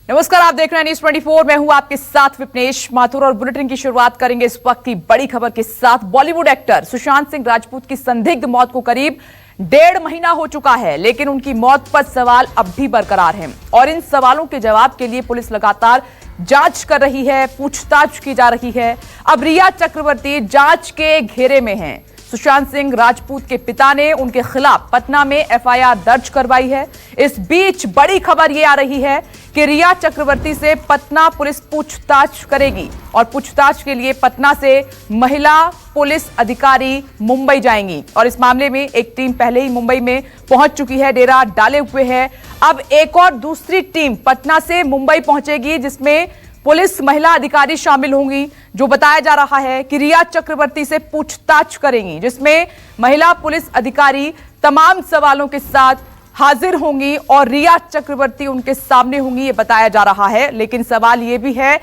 नमस्कार, आप देख रहे हैं न्यूज 24। मैं हूं आपके साथ विपनेश माथुर और बुलेटिन की शुरुआत करेंगे इस वक्त की बड़ी खबर के साथ। बॉलीवुड एक्टर सुशांत सिंह राजपूत की संदिग्ध मौत को करीब 1.5 महीना हो चुका है, लेकिन उनकी मौत पर सवाल अब भी बरकरार हैं और इन सवालों के जवाब के लिए पुलिस लगातार जांच कर रही है, पूछताछ की जा रही है। अब रिया चक्रवर्ती जांच के घेरे में हैं। सुशांत सिंह राजपूत के पिता ने उनके खिलाफ पटना में एफआईआर दर्ज करवाई है। इस बीच बड़ी खबर यह आ रही है कि रिया चक्रवर्ती से पटना पुलिस पूछताछ करेगी और पूछताछ के लिए पटना से महिला पुलिस अधिकारी मुंबई जाएंगी और इस मामले में एक टीम पहले ही मुंबई में पहुंच चुकी है, डेरा डाले हुए है। अब एक और दूसरी टीम पटना से मुंबई पहुंचेगी जिसमें पुलिस महिला अधिकारी शामिल होंगी, जो बताया जा रहा है कि रिया चक्रवर्ती से पूछताछ करेंगी, जिसमें महिला पुलिस अधिकारी तमाम सवालों के साथ हाजिर होंगी और रिया चक्रवर्ती उनके सामने होंगी, ये बताया जा रहा है। लेकिन सवाल ये भी है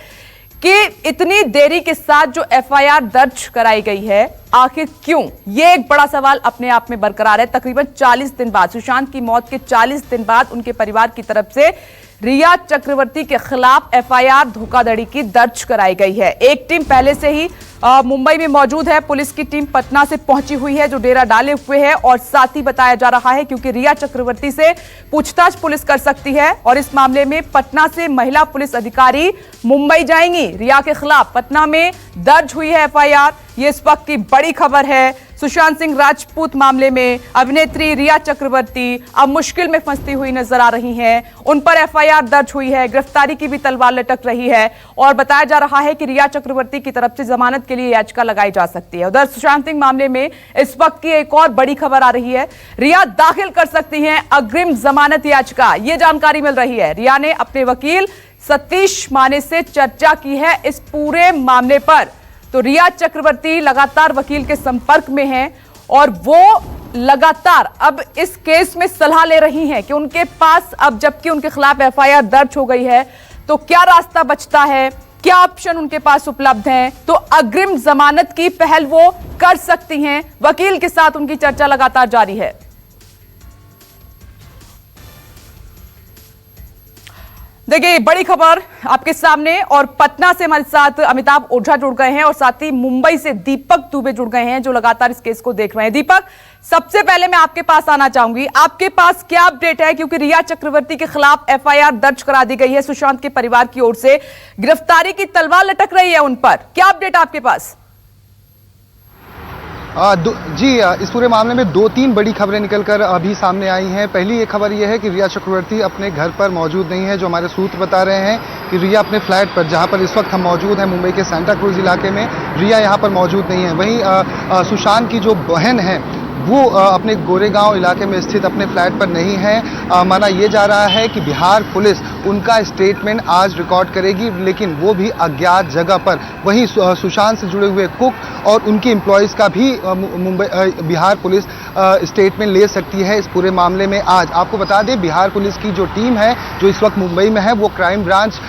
कि इतनी देरी के साथ जो एफआईआर दर्ज कराई गई है, आखिर क्यों? ये एक बड़ा सवाल अपने आप में बरकरार है। तकरीबन 40 दिन बाद, सुशांत की मौत के 40 दिन बाद उनके परिवार की तरफ से रिया चक्रवर्ती के खिलाफ एफआईआर धोखाधड़ी की दर्ज कराई गई है। एक टीम पहले से ही मुंबई में मौजूद है, पुलिस की टीम पटना से पहुंची हुई है जो डेरा डाले हुए है और साथ ही बताया जा रहा है क्योंकि रिया चक्रवर्ती से पूछताछ पुलिस कर सकती है और इस मामले में पटना से महिला पुलिस अधिकारी मुंबई जाएंगी। रिया के खिलाफ पटना में दर्ज हुई है एफआईआर। ये इस वक्त की बड़ी खबर है। सुशांत सिंह राजपूत मामले में अभिनेत्री रिया चक्रवर्ती अब मुश्किल में फंसती हुई नजर आ रही हैं। उन पर एफआईआर दर्ज हुई है, गिरफ्तारी की भी तलवार लटक रही है और बताया जा रहा है कि रिया चक्रवर्ती की तरफ से जमानत के लिए याचिका लगाई जा सकती है। उधर सुशांत सिंह मामले में इस वक्त की एक और बड़ी खबर आ रही है। रिया दाखिल कर सकती हैं अग्रिम जमानत याचिका, ये जानकारी मिल रही है। रिया ने अपने वकील सतीश माने से चर्चा की है इस पूरे मामले पर। तो रिया चक्रवर्ती लगातार वकील के संपर्क में हैं और वो लगातार अब इस केस में सलाह ले रही हैं कि उनके पास अब जबकि उनके खिलाफ एफआईआर दर्ज हो गई है तो क्या रास्ता बचता है, क्या ऑप्शन उनके पास उपलब्ध हैं। तो अग्रिम जमानत की पहल वो कर सकती हैं। वकील के साथ उनकी चर्चा लगातार जारी है। देखिए बड़ी खबर आपके सामने और पटना से हमारे साथ अमिताभ ओझा जुड़ गए हैं और साथ ही मुंबई से दीपक दुबे जुड़ गए हैं जो लगातार इस केस को देख रहे हैं। दीपक, सबसे पहले मैं आपके पास आना चाहूंगी, आपके पास क्या अपडेट है क्योंकि रिया चक्रवर्ती के खिलाफ एफआईआर दर्ज करा दी गई है सुशांत के परिवार की ओर से, गिरफ्तारी की तलवार लटक रही है उन पर, क्या अपडेट आपके पास? जी, इस पूरे मामले में 2-3 बड़ी खबरें निकलकर अभी सामने आई हैं। पहली एक खबर यह है कि रिया चक्रवर्ती अपने घर पर मौजूद नहीं है। जो हमारे सूत्र बता रहे हैं कि रिया अपने फ्लैट पर, जहां पर इस वक्त हम मौजूद हैं मुंबई के सेंटा क्रूज इलाके में, रिया यहां पर मौजूद नहीं है। वहीं सुशांत की जो बहन है वो अपने गोरेगांव इलाके में स्थित अपने फ्लैट पर नहीं है। माना यह जा रहा है कि बिहार पुलिस उनका स्टेटमेंट आज रिकॉर्ड करेगी, लेकिन वो भी अज्ञात जगह पर। वहीं सुशांत से जुड़े हुए कुक और उनके एम्प्लॉयज का भी बिहार पुलिस स्टेटमेंट ले सकती है इस पूरे मामले में आज। आपको बता दें, बिहार पुलिस की जो टीम है जो इस वक्त मुंबई में है वो क्राइम ब्रांच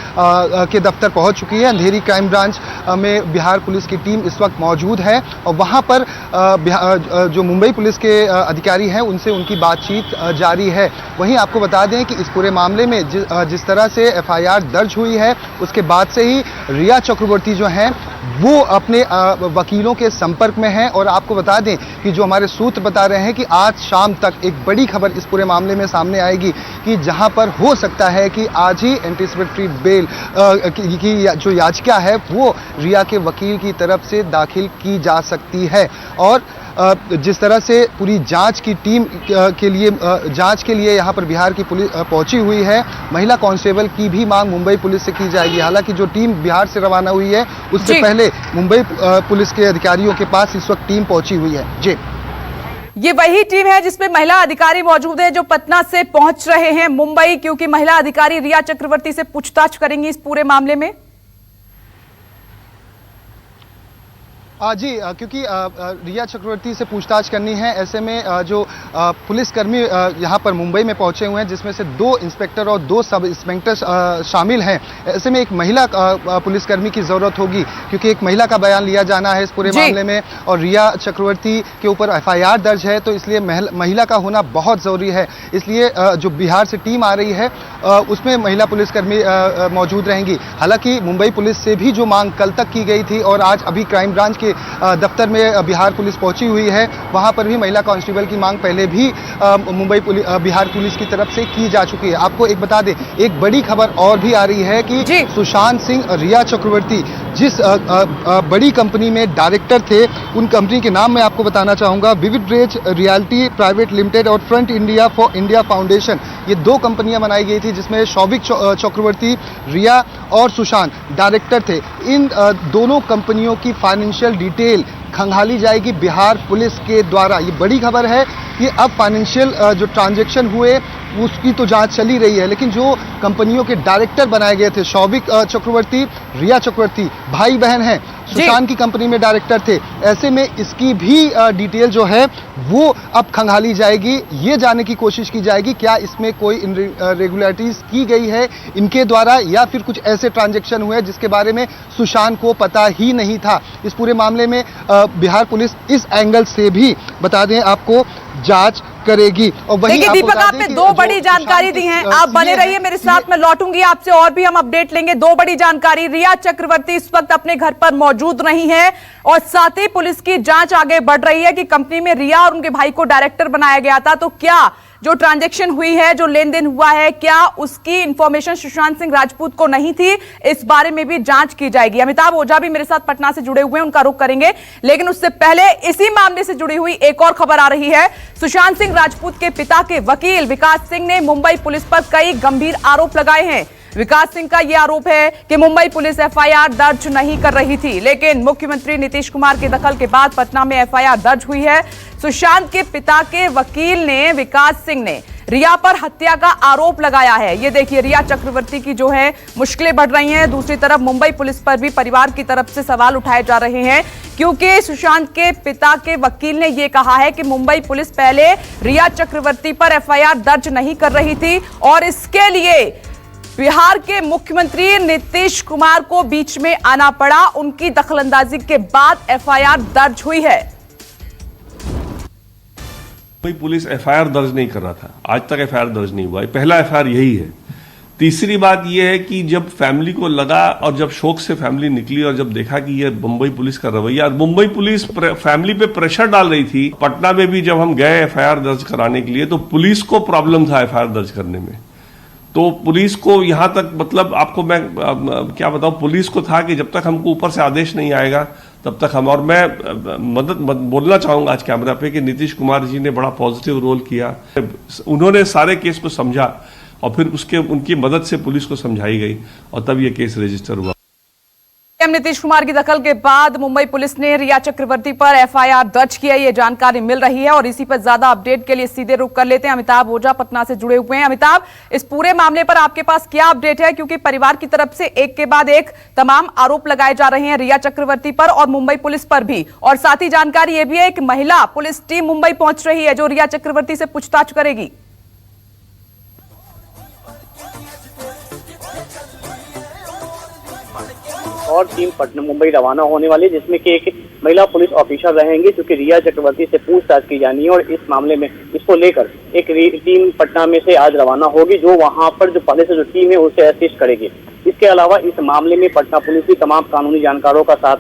के दफ्तर पहुंच चुकी है। अंधेरी क्राइम ब्रांच में बिहार पुलिस की टीम इस वक्त मौजूद है और वहां पर जो मुंबई पुलिस के अधिकारी हैं उनसे उनकी बातचीत जारी है। वहीं आपको बता दें कि इस पूरे मामले में जिस तरह से एफआईआर दर्ज हुई है उसके बाद से ही रिया चक्रवर्ती जो हैं वो अपने वकीलों के संपर्क में हैं और आपको बता दें कि जो हमारे सूत्र बता रहे हैं कि आज शाम तक एक बड़ी खबर इस पूरे मामले में सामने आएगी कि जहां पर हो सकता है कि आज ही एंटीसिपेटरी बेल की जो याचिका है वो रिया के वकील की तरफ से दाखिल की जा सकती है। और जिस तरह से पूरी जांच की टीम जांच के लिए यहां पर बिहार की पुलिस पहुंची हुई है, महिला कांस्टेबल की भी मांग मुंबई पुलिस से की जाएगी। हालांकि जो टीम बिहार से रवाना हुई है उससे पहले मुंबई पुलिस के अधिकारियों के पास इस वक्त टीम पहुंची हुई है। जी, ये वही टीम है जिसमें महिला अधिकारी मौजूद है जो पटना से पहुंच रहे हैं मुंबई, क्योंकि महिला अधिकारी रिया चक्रवर्ती से पूछताछ करेंगी इस पूरे मामले में। जी, क्योंकि रिया चक्रवर्ती से पूछताछ करनी है। ऐसे में जो पुलिसकर्मी यहाँ पर मुंबई में पहुंचे हुए हैं, जिसमें से 2 इंस्पेक्टर और 2 सब इंस्पेक्टर शामिल हैं। ऐसे में एक महिला पुलिसकर्मी की जरूरत होगी, क्योंकि एक महिला का बयान लिया जाना है इस पूरे मामले में, और रिया चक्रवर्ती के ऊपर FIR दर्ज है, तो इसलिए महिला का होना बहुत जरूरी है। इसलिए जो बिहार से टीम आ रही है उसमें महिला पुलिसकर्मी मौजूद रहेंगी। हालांकि मुंबई पुलिस से भी जो मांग कल तक की गई थी और आज अभी क्राइम ब्रांच के दफ्तर में बिहार पुलिस पहुंची हुई है, वहां पर भी महिला कांस्टेबल की मांग पहले भी बिहार पुलिस की तरफ से की जा चुकी है। आपको एक बता दें, एक बड़ी खबर और भी आ रही है कि सुशांत सिंह रिया चक्रवर्ती जिस बड़ी कंपनी में डायरेक्टर थे, उन कंपनी के नाम मैं आपको बताना चाहूंगा, Vivid Rays Realty Private Limited और Front India for India Foundation. ये 2 कंपनियां बनाई गई थी, जिसमें शौविक चक्रवर्ती, रिया और सुशांत डायरेक्टर थे। इन दोनों कंपनियों की फाइनेंशियल डिटेल खंगाली जाएगी बिहार पुलिस के द्वारा। ये बड़ी खबर है कि अब फाइनेंशियल जो ट्रांजैक्शन हुए उसकी तो जांच चली रही है, लेकिन जो कंपनियों के डायरेक्टर बनाए गए थे, शौविक चक्रवर्ती, रिया चक्रवर्ती भाई बहन हैं, सुशांत की कंपनी में डायरेक्टर थे। ऐसे में इसकी भी डिटेल जो है वो अब खंगाली जाएगी। ये जानने की कोशिश की जाएगी क्या इसमें कोई इरेगुलरिटीज की गई है इनके द्वारा, या फिर कुछ ऐसे ट्रांजैक्शन हुए जिसके बारे में सुशांत को पता ही नहीं था। इस पूरे मामले में बिहार पुलिस इस एंगल से भी बता दें आपको जांच करेगी। और वहीं दीपक, आपने 2 बड़ी जानकारी दी हैं, आप बने रहिए मेरे साथ, मैं लौटूंगी आपसे और भी हम अपडेट लेंगे। 2 बड़ी जानकारी, रिया चक्रवर्ती इस वक्त अपने घर पर मौजूद नहीं है और साथ ही पुलिस की जांच आगे बढ़ रही है कि कंपनी में रिया और उनके भाई को डायरेक्टर बनाया गया था, तो क्या जो ट्रांजैक्शन हुई है, जो लेन देन हुआ है, क्या उसकी इंफॉर्मेशन सुशांत सिंह राजपूत को नहीं थी? इस बारे में भी जांच की जाएगी। अमिताभ ओझा भी मेरे साथ पटना से जुड़े हुए हैं, उनका रुख करेंगे, लेकिन उससे पहले इसी मामले से जुड़ी हुई एक और खबर आ रही है। सुशांत सिंह राजपूत के पिता के वकील विकास सिंह ने मुंबई पुलिस पर कई गंभीर आरोप लगाए हैं। विकास सिंह का यह आरोप है कि मुंबई पुलिस FIR दर्ज नहीं कर रही थी, लेकिन मुख्यमंत्री नीतीश कुमार के दखल के बाद पटना में FIR दर्ज हुई है। सुशांत के पिता के वकील ने, विकास सिंह ने, रिया पर हत्या का आरोप लगाया है। ये देखिए, रिया चक्रवर्ती की जो है मुश्किलें बढ़ रही हैं। दूसरी तरफ मुंबई पुलिस पर भी परिवार की तरफ से सवाल उठाए जा रहे हैं, क्योंकि सुशांत के पिता के वकील ने यह कहा है कि मुंबई पुलिस पहले रिया चक्रवर्ती पर FIR दर्ज नहीं कर रही थी और इसके लिए बिहार के मुख्यमंत्री नीतीश कुमार को बीच में आना पड़ा। उनकी दखलंदाजी के बाद FIR दर्ज हुई है। कोई पुलिस FIR दर्ज नहीं कर रहा था, आज तक FIR दर्ज नहीं हुआ, पहला FIR यही है। तीसरी बात यह है कि जब फैमिली को लगा और जब शोक से फैमिली निकली और जब देखा कि यह मुंबई पुलिस का रवैया, मुंबई पुलिस फैमिली पे प्रेशर डाल रही थी। पटना में भी जब हम गए FIR दर्ज कराने के लिए, तो पुलिस को प्रॉब्लम था FIR दर्ज करने में। तो पुलिस को यहां तक, मतलब आपको मैं क्या बताऊं, पुलिस को था कि जब तक हमको ऊपर से आदेश नहीं आएगा तब तक हम, और मैं बोलना चाहूंगा आज कैमरा पे कि नीतीश कुमार जी ने बड़ा पॉजिटिव रोल किया। उन्होंने सारे केस को समझा और फिर उनकी मदद से पुलिस को समझाई गई और तब ये केस रजिस्टर हुआ। नीतीश कुमार की दखल के बाद मुंबई पुलिस ने रिया चक्रवर्ती पर FIR दर्ज किया, ये जानकारी मिल रही है और इसी पर ज्यादा अपडेट के लिए सीधे रुख कर लेते हैं। अमिताभ ओझा पटना से जुड़े हुए हैं। अमिताभ, इस पूरे मामले पर आपके पास क्या अपडेट है, क्योंकि परिवार की तरफ से एक के बाद एक तमाम आरोप लगाए जा रहे हैं रिया चक्रवर्ती पर और मुंबई पुलिस पर भी, और साथ ही जानकारी यह भी है कि महिला पुलिस टीम मुंबई पहुंच रही है जो रिया चक्रवर्ती से पूछताछ करेगी। और टीम पटना मुंबई रवाना होने वाली है, जिसमें कि एक महिला पुलिस ऑफिसर रहेंगे, क्योंकि रिया चक्रवर्ती से पूछताछ की जानी है और इस मामले में इसको लेकर एक टीम पटना में से आज रवाना होगी, जो वहां पर जो पहले से जो टीम है उसे असिस्ट करेगी। इसके अलावा इस मामले में पटना पुलिस भी तमाम कानूनी जानकारों का साथ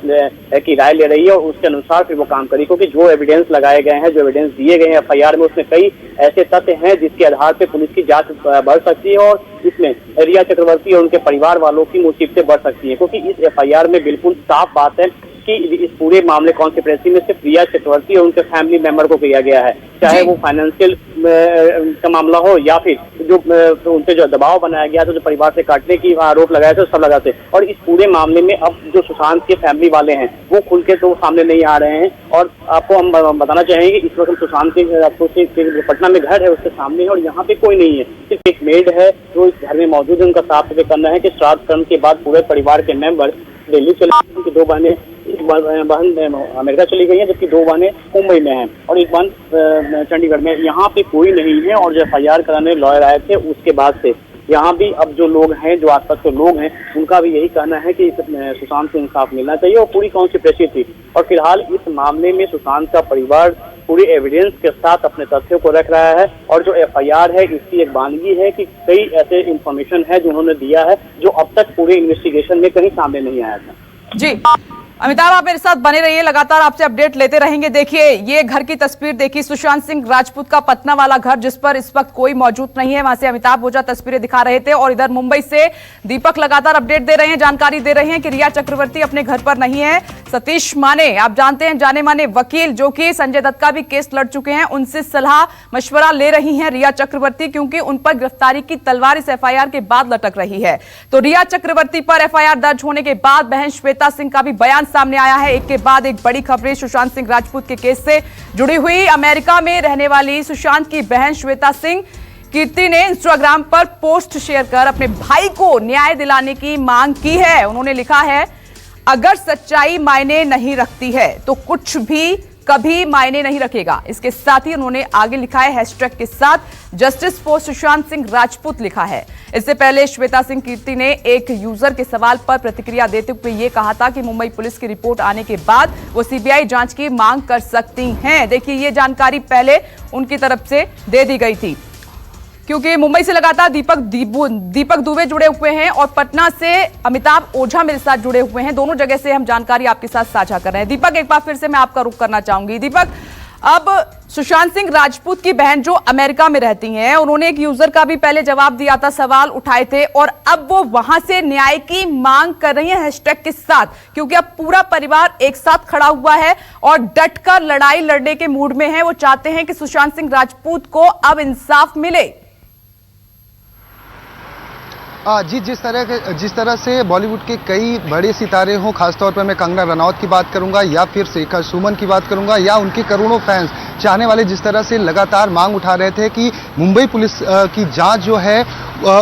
की राय ले रही है और उसके अनुसार फिर वो काम करेगी, क्योंकि जो एविडेंस लगाए गए हैं, जो एविडेंस दिए गए हैं FIR में, उसमें कई ऐसे तथ्य हैं जिसके आधार पर पुलिस की जांच बढ़ सकती है और इसमें रिया चक्रवर्ती और उनके परिवार वालों की मुसीबतें बढ़ सकती है, क्योंकि इस FIR में बिल्कुल साफ बात है कि इस पूरे मामले कॉन्स्पिरेसी में सिर्फ रिया चक्रवर्ती और उनके फैमिली मेंबर को किया गया है, चाहे वो फाइनेंशियल का मामला हो या फिर जो उनसे जो दबाव बनाया गया था, जो परिवार से काटने की आरोप लगाए थे, सब लगाते। और इस पूरे मामले में अब जो सुशांत के फैमिली वाले हैं वो खुल के तो सामने नहीं आ रहे हैं और आपको हम बताना चाहेंगे इस वक्त सुशांत के पटना में घर है उसके सामने है और यहाँ पे कोई नहीं है, सिर्फ एक मेड है जो इस घर में मौजूद है। उनका साफ सफाई करना है कि श्राद्ध कर्म के बाद पूरे परिवार के मेंबर दिल्ली चले, उनकी 2 बहनें एक बहन अमेरिका चली गई है, जबकि 2 बहनें मुंबई में हैं और एक बहन चंडीगढ़ में। यहाँ पे कोई नहीं है और जो FIR कराने लॉयर आए थे उसके बाद से यहाँ भी अब जो लोग हैं, जो आसपास के लोग हैं, उनका भी यही कहना है कि सुशांत को इंसाफ मिलना चाहिए और पूरी कॉन्स्पिरेसी थी। और फिलहाल इस मामले में सुशांत का परिवार पूरी एविडेंस के साथ अपने तथ्यों को रख रहा है और जो FIR है इसकी एक बानगी है कि कई ऐसे इंफॉर्मेशन है जो उन्होंने दिया है जो अब तक पूरे इन्वेस्टिगेशन में कहीं सामने नहीं आया था। जी अमिताभ, आप मेरे साथ बने रहिए, लगातार आपसे अपडेट लेते रहेंगे। देखिए ये घर की तस्वीर देखिए, सुशांत सिंह राजपूत का पटना वाला घर, जिस पर इस वक्त कोई मौजूद नहीं है। वहां से अमिताभ ओझा तस्वीरें दिखा रहे थे और इधर मुंबई से दीपक लगातार अपडेट दे रहे हैं, जानकारी दे रहे हैं कि रिया चक्रवर्ती अपने घर पर नहीं है। सतीश माने, आप जानते हैं जाने माने वकील, जो कि संजय दत्त का भी केस लड़ चुके हैं, उनसे सलाह मशवरा ले रही हैं रिया चक्रवर्ती, क्योंकि उन पर गिरफ्तारी की तलवार इस FIR के बाद लटक रही है। तो रिया चक्रवर्ती पर FIR दर्ज होने के बाद बहन श्वेता सिंह का भी बयान सामने आया है। एक के बाद एक बड़ी खबरें सुशांत सिंह राजपूत के केस से जुड़ी हुई। अमेरिका में रहने वाली सुशांत की बहन श्वेता सिंह कीर्ति ने इंस्टाग्राम पर पोस्ट शेयर कर अपने भाई को न्याय दिलाने की मांग की है। उन्होंने लिखा है, अगर सच्चाई मायने नहीं रखती है तो कुछ भी कभी मायने नहीं रखेगा। इसके साथ ही उन्होंने आगे लिखा है हैशटैग के साथ, जस्टिस फॉर सुशांत सिंह राजपूत लिखा है। इससे पहले श्वेता सिंह कीर्ति ने एक यूजर के सवाल पर प्रतिक्रिया देते हुए यह कहा था कि मुंबई पुलिस की रिपोर्ट आने के बाद वो CBI जांच की मांग कर सकती हैं। देखिए ये जानकारी पहले उनकी तरफ से दे दी गई थी, क्योंकि मुंबई से लगातार दीपक दुबे जुड़े हुए हैं और पटना से अमिताभ ओझा मेरे साथ जुड़े हुए हैं। दोनों जगह से हम जानकारी आपके साथ साझा कर रहे हैं। दीपक, एक बार फिर से मैं आपका रुख करना चाहूंगी। दीपक, अब सुशांत सिंह राजपूत की बहन जो अमेरिका में रहती हैं, उन्होंने एक यूजर का भी पहले जवाब दिया था, सवाल उठाए थे और अब वो वहां से न्याय की मांग कर रही हैं हैशटैग के साथ, क्योंकि अब पूरा परिवार एक साथ खड़ा हुआ है और डटकर लड़ाई लड़ने के मूड में है। वो चाहते हैं कि सुशांत सिंह राजपूत को अब इंसाफ मिले। जी, जिस तरह से बॉलीवुड के कई बड़े सितारे हों, खासतौर पर मैं कंगना रनौत की बात करूंगा या फिर शेखर सुमन की बात करूंगा या उनके करोड़ों फैंस चाहने वाले जिस तरह से लगातार मांग उठा रहे थे कि मुंबई पुलिस की जांच जो है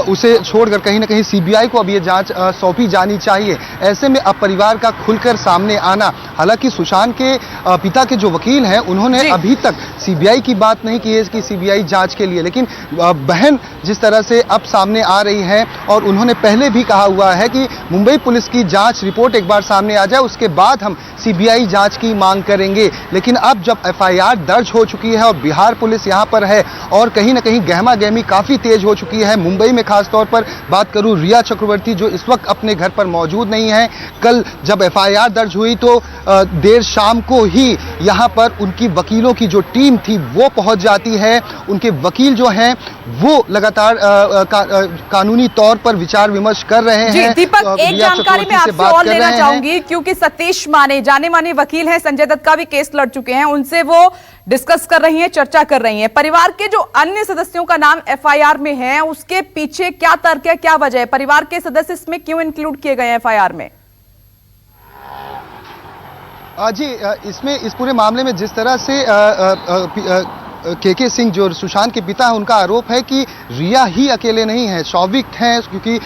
उसे छोड़कर कहीं ना कहीं CBI को अब ये जांच सौंपी जानी चाहिए। ऐसे में अब परिवार का खुलकर सामने आना, हालांकि सुशांत के पिता के जो वकील हैं उन्होंने अभी तक CBI की बात नहीं की है कि CBI जांच के लिए, लेकिन बहन जिस तरह से अब सामने आ रही है और उन्होंने पहले भी कहा हुआ है कि मुंबई पुलिस की जांच रिपोर्ट एक बार सामने आ जाए उसके बाद हम CBI जांच की मांग करेंगे। लेकिन अब जब FIR दर्ज हो चुकी है और बिहार पुलिस यहां पर है और कहीं ना कहीं गहमा गहमी काफी तेज हो चुकी है। मुंबई में खासतौर पर बात करूं, रिया चक्रवर्ती जो इस वक्त अपने घर पर मौजूद नहीं है, कल जब FIR दर्ज हुई तो देर शाम को ही यहां पर उनकी वकीलों की जो टीम थी वो पहुंच जाती है। उनके वकील जो हैं वो लगातार कानूनी तौर पर विचार विमर्श कर रहे हैं। दीपक, एक जानकारी मैं आपसे और लेना चाहूंगी, क्योंकि सतीश माने जाने माने वकील हैं, संजय दत्त का भी केस लड़ चुके हैं, उनसे वो डिस्कस कर रही हैं, चर्चा कर रही हैं। परिवार के जो अन्य सदस्यों का नाम FIR में है, उसके पीछे क्या तर्क है, क्या वजह है? परिवार के सदस्य इसमें क्यों इंक्लूड किए गए हैं FIR में? जी, इसमें इस पूरे मामले में जिस तरह से KK सिंह जो सुशांत के पिता हैं उनका आरोप है कि रिया ही अकेले नहीं है, शौविक हैं, क्योंकि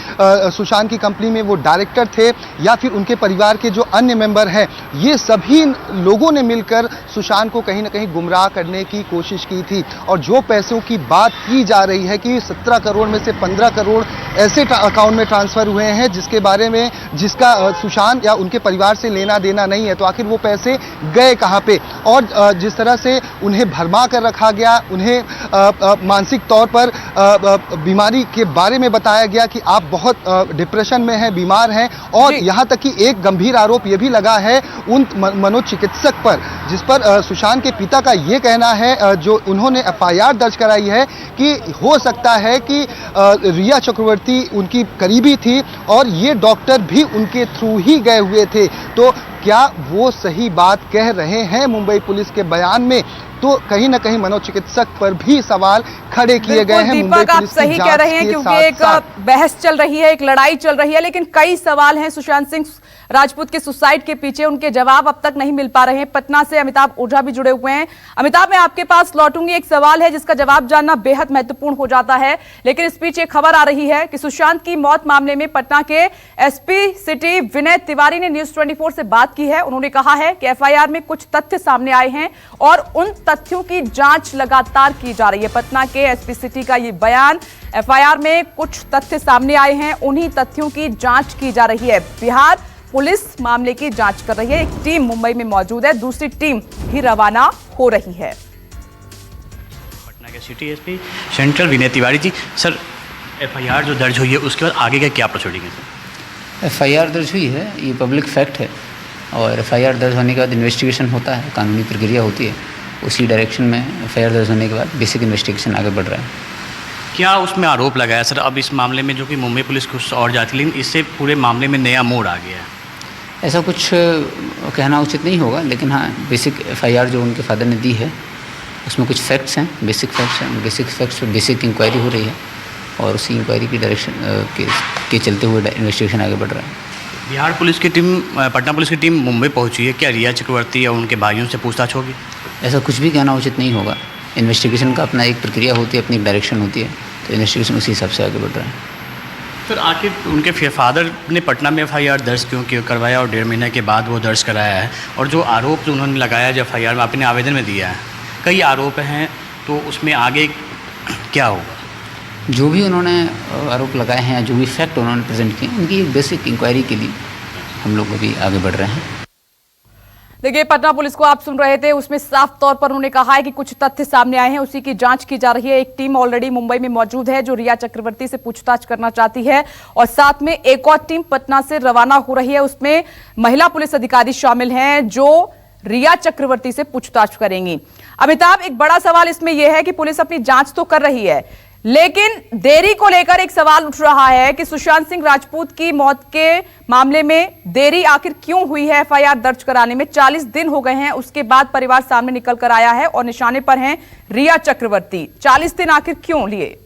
सुशांत की कंपनी में वो डायरेक्टर थे, या फिर उनके परिवार के जो अन्य मेंबर हैं, ये सभी लोगों ने मिलकर सुशांत को कहीं ना कहीं गुमराह करने की कोशिश की थी। और जो पैसों की बात की जा रही है कि 17 करोड़ में से 15 करोड़ ऐसे अकाउंट में ट्रांसफर हुए हैं जिसके बारे में जिसका सुशांत या उनके परिवार से लेना देना नहीं है, तो आखिर वो पैसे गए कहाँ पे? और जिस तरह से उन्हें भरमा कर रखा गया, उन्हें मानसिक तौर पर बीमारी के बारे में बताया गया कि आप बहुत डिप्रेशन में हैं, बीमार हैं, और यहां तक कि एक गंभीर आरोप यह भी लगा है उन मनोचिकित्सक पर, जिस पर सुशांत के पिता का यह कहना है, जो उन्होंने FIR दर्ज कराई है, कि हो सकता है कि रिया चक्रवर्ती उनकी करीबी थी और ये डॉक्टर भी उनके थ्रू ही गए हुए थे। तो क्या वो सही बात कह रहे हैं मुंबई पुलिस के बयान में? तो कहीं ना कहीं मनोचिकित्सक पर भी सवाल खड़े किए गए हैं। दीपक, आप सही कह रहे हैं क्योंकि एक बहस चल रही है, एक लड़ाई चल रही है, लेकिन कई सवाल हैं सुशांत सिंह राजपूत के सुसाइड के पीछे, उनके जवाब अब तक नहीं मिल पा रहे हैं। पटना से अमिताभ ओझा भी जुड़े हुए हैं। अमिताभ, मैं आपके पास लौटूंगी। एक सवाल है जिसका जवाब जानना बेहद महत्वपूर्ण हो जाता है, लेकिन इस बीच एक खबर आ रही है कि सुशांत की मौत मामले में पटना के एसपी सिटी विनय तिवारी ने न्यूज 24 से बात की है। उन्होंने कहा है कि एफआईआर में कुछ तथ्य सामने आए हैं और उन तथ्यों की जांच लगातार की जा रही है। पटना के एसपी सिटी का ये बयान, एफआईआर में कुछ तथ्य सामने आए हैं, उन्हीं तथ्यों की जांच की जा रही है। बिहार पुलिस मामले की जांच कर रही है। एक टीम मुंबई में मौजूद है, दूसरी टीम भी रवाना हो रही है। पटना के city SP central Vinay Tiwari ji, sir FIR जो दर्ज हुई है उसके बाद आगे का क्या प्रोसीडिंग है? एफआईआर दर्ज हुई है, ये पब्लिक फैक्ट है, और एफआईआर दर्ज होने के बाद इन्वेस्टिगेशन होता है, कानूनी प्रक्रिया होती है। उसी डायरेक्शन में एफआईआर दर्ज होने के बाद बेसिक इन्वेस्टिगेशन आगे बढ़ रहा है। क्या उसमें आरोप लगाया सर अब इस मामले में, जो कि मुंबई पुलिस कुछ और जाती, लेकिन इससे पूरे मामले में नया मोड़ आ गया है? ऐसा कुछ कहना उचित नहीं होगा, लेकिन हाँ, बेसिक एफआईआर जो उनके फादर ने दी है उसमें कुछ फैक्ट्स हैं, बेसिक फैक्ट्स हैं। बेसिक फैक्ट्स पर बेसिक इंक्वायरी हो रही है और उसी इंक्वायरी की डायरेक्शन के चलते हुए इन्वेस्टिगेशन आगे बढ़ रहा है। बिहार पुलिस की टीम, पटना पुलिस की टीम मुंबई पहुंची है, क्या रिया चक्रवर्ती और उनके भाइयों से पूछताछ होगी? ऐसा कुछ भी कहना उचित नहीं होगा। इन्वेस्टिगेशन का अपना एक प्रक्रिया होती है, अपनी एक डायरेक्शन होती है, तो इन्वेस्टिगेशन उसी हिसाब से आगे बढ़ रहा है। सर आखिर उनके फादर ने पटना में एफआईआर दर्ज क्यों करवाया और 1.5 महीने के बाद वो दर्ज कराया है? और जो आरोप जो उन्होंने लगाया जो एफआईआर में आपने आवेदन में दिया है, कई आरोप हैं, तो उसमें आगे क्या होगा? जो भी उन्होंने आरोप लगाए हैं, जो भी फैक्ट उन्होंने प्रेजेंट किए, उनकी एक बेसिक इंक्वायरी के लिए हम लोग अभी आगे बढ़ रहे हैं। देखिए, पटना पुलिस को आप सुन रहे थे, उसमें साफ तौर पर उन्होंने कहा है कि कुछ तथ्य सामने आए हैं, उसी की जांच की जा रही है। एक टीम ऑलरेडी मुंबई में मौजूद है जो रिया चक्रवर्ती से पूछताछ करना चाहती है, और साथ में एक और टीम पटना से रवाना हो रही है। उसमें महिला पुलिस अधिकारी शामिल हैं जो रिया चक्रवर्ती से पूछताछ करेंगी। अमिताभ, एक बड़ा सवाल इसमें यह है कि पुलिस अपनी जांच तो कर रही है, लेकिन देरी को लेकर एक सवाल उठ रहा है कि सुशांत सिंह राजपूत की मौत के मामले में देरी आखिर क्यों हुई है एफआईआर दर्ज कराने में? 40 दिन हो गए हैं, उसके बाद परिवार सामने निकल कर आया है और निशाने पर हैं रिया चक्रवर्ती। 40 दिन आखिर क्यों लिए?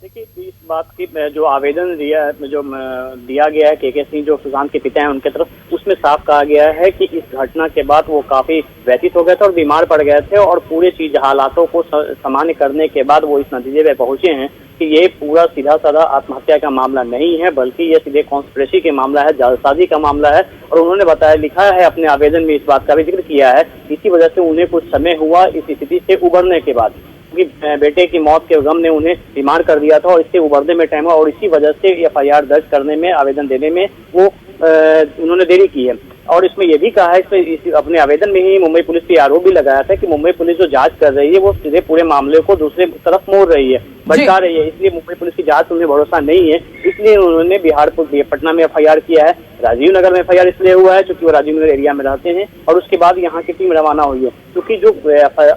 देखिए, इस बात की जो आवेदन दिया गया है के सिंह जो सुशांत के पिता हैं उनके तरफ, उसमें साफ कहा गया है कि इस घटना के बाद वो काफी व्यथित हो गए थे और बीमार पड़ गए थे, और पूरे चीज हालातों को सामान्य करने के बाद वो इस नतीजे पे पहुंचे हैं कि ये पूरा सीधा साधा आत्महत्या का मामला नहीं है, बल्कि ये सीधे कॉन्स्पिरेसी का मामला है, जालसाजी का मामला है। और उन्होंने बताया, लिखा है अपने आवेदन में, इस बात का भी जिक्र किया है, इसी वजह से उन्हें कुछ समय हुआ इस स्थिति से उबरने के बाद, क्योंकि बेटे की मौत के गम ने उन्हें बीमार कर दिया था और इससे उबरने में टाइम हुआ, और इसी वजह से एफआईआर दर्ज करने में, आवेदन देने में वो उन्होंने देरी की है। और इसमें यह भी कहा है, इसमें अपने आवेदन में ही मुंबई पुलिस पे आरोप भी लगाया था कि मुंबई पुलिस जो जांच कर रही है वो सीधे पूरे मामले को दूसरे तरफ मोड़ रही है, भटका रही है, इसलिए मुंबई पुलिस की जांच उन्हें भरोसा नहीं है, इसलिए उन्होंने पटना में एफआईआर किया है। राजीव नगर में एफआईआर इसलिए हुआ है क्योंकि वो राजीव नगर एरिया में रहते हैं, और उसके बाद यहाँ की टीम रवाना हुई है, क्योंकि जो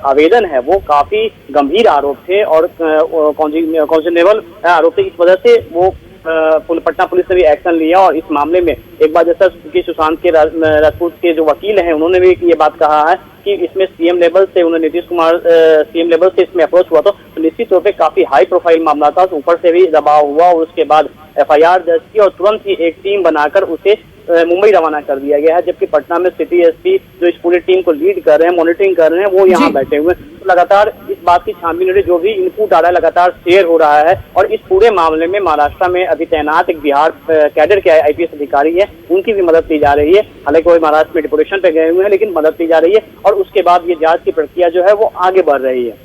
आवेदन है वो काफी गंभीर आरोप थे और कॉन्जिनेबल आरोप थे, इस वजह से वो पटना पुलिस ने भी एक्शन लिया। और इस मामले में एक बार जैसा कि सुशांत के राजपूत के जो वकील हैं उन्होंने भी ये बात कहा है कि इसमें सीएम लेवल से उन्हें नीतीश कुमार सीएम लेवल से इसमें अप्रोच हुआ, तो निश्चित तौर पे काफी हाई प्रोफाइल मामला था, तो ऊपर से भी दबाव हुआ और उसके बाद एफआईआर दर्ज की और तुरंत ही एक टीम बनाकर उसे मुंबई रवाना कर दिया गया है, जबकि पटना में सिटी एसपी जो इस पूरी टीम को लीड कर रहे हैं, मॉनिटरिंग कर रहे हैं, वो यहाँ बैठे हुए हैं। तो लगातार इस बात की छानबीन हो रही है, जो भी इनपुट आ रहा है लगातार शेयर हो रहा है, और इस पूरे मामले में महाराष्ट्र में अभी तैनात एक बिहार कैडर के आईपीएस अधिकारी है, उनकी भी मदद ली जा रही है। हालांकि वो महाराष्ट्र में डिपोटेशन पे गए हुए हैं, लेकिन मदद ली जा रही है, और उसके बाद ये जांच की प्रक्रिया जो है वो आगे बढ़ रही है।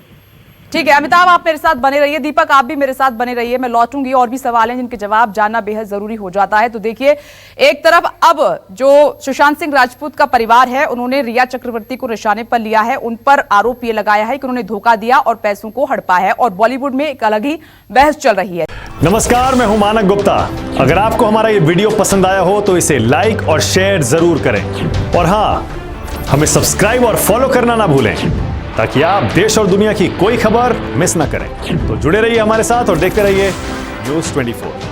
ठीक है अमिताभ, आप मेरे साथ बने रहिए। दीपक, आप भी मेरे साथ बने रहिए, मैं लौटूंगी। और भी सवाल हैं जिनके जवाब जानना बेहद जरूरी हो जाता है। तो देखिए, एक तरफ अब जो सुशांत सिंह राजपूत का परिवार है, उन्होंने रिया चक्रवर्ती को निशाने पर लिया है, उन पर आरोप ये लगाया है कि उन्होंने धोखा दिया और पैसों को हड़पा है, और बॉलीवुड में एक अलग ही बहस चल रही है। नमस्कार, मैं हूं मानक गुप्ता। अगर आपको हमारा ये वीडियो पसंद आया हो तो इसे लाइक और शेयर जरूर करें, और हाँ, हमें सब्सक्राइब और फॉलो करना ना भूलें, ताकि आप देश और दुनिया की कोई खबर मिस ना करें। तो जुड़े रहिए हमारे साथ और देखते रहिए News 24।